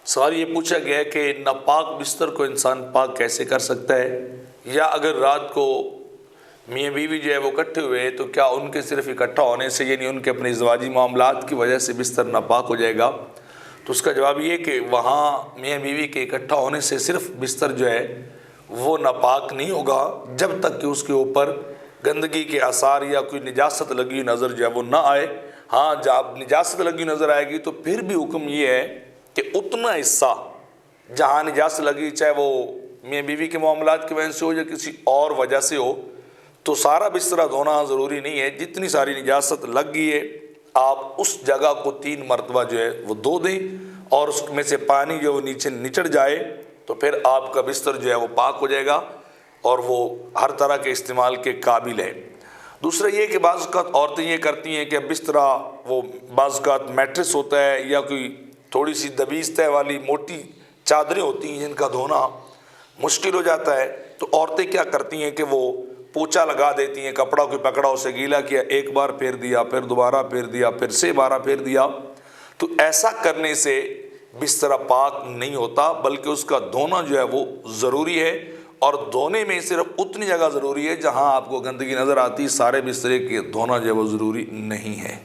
سوال یہ پوچھا گیا ہے کہ ناپاک بستر کو انسان پاک کیسے کر سکتا ہے، یا اگر رات کو میاں بیوی جو ہے وہ اکٹھے ہوئے تو کیا ان کے صرف اکٹھا ہونے سے یعنی ان کے اپنے ازدواجی معاملات کی وجہ سے بستر ناپاک ہو جائے گا؟ تو اس کا جواب یہ کہ وہاں میاں بیوی کے اکٹھا ہونے سے صرف بستر جو ہے وہ ناپاک نہیں ہوگا جب تک کہ اس کے اوپر گندگی کے آثار یا کوئی نجاست لگی نظر جو ہے وہ نہ آئے۔ ہاں جب نجاست لگی نظر آئے گی تو پھر بھی حکم یہ ہے کہ اتنا حصہ جہاں نجاست لگی، چاہے وہ میاں بیوی کے معاملات کی وجہ سے ہو یا کسی اور وجہ سے ہو، تو سارا بستر دھونا ضروری نہیں ہے۔ جتنی ساری نجاست لگ گئی ہے آپ اس جگہ کو 3 مرتبہ جو ہے وہ دھو دیں، اور اس میں سے پانی جو وہ نیچے نچڑ جائے تو پھر آپ کا بستر جو ہے وہ پاک ہو جائے گا اور وہ ہر طرح کے استعمال کے قابل ہے۔ دوسرا یہ کہ بعض اوقات عورتیں یہ کرتی ہیں کہ بسترا وہ بعض اوقات میٹرس ہوتا ہے یا کوئی تھوڑی سی دبیز تہ والی موٹی چادریں ہوتی ہیں جن کا دھونا مشکل ہو جاتا ہے، تو عورتیں کیا کرتی ہیں کہ وہ پوچھا لگا دیتی ہیں، کپڑا کوئی پکڑا اسے گیلا کیا، ایک بار پھیر دیا، پھر دوبارہ پھیر دیا، پھر سے 12 پھیر دیا۔ تو ایسا کرنے سے بستر پاک نہیں ہوتا، بلکہ اس کا دھونا جو ہے وہ ضروری ہے، اور دھونے میں صرف اتنی جگہ ضروری ہے جہاں آپ کو گندگی نظر آتی، سارے بسترے کے دھونا جو ہے وہ ضروری نہیں ہے۔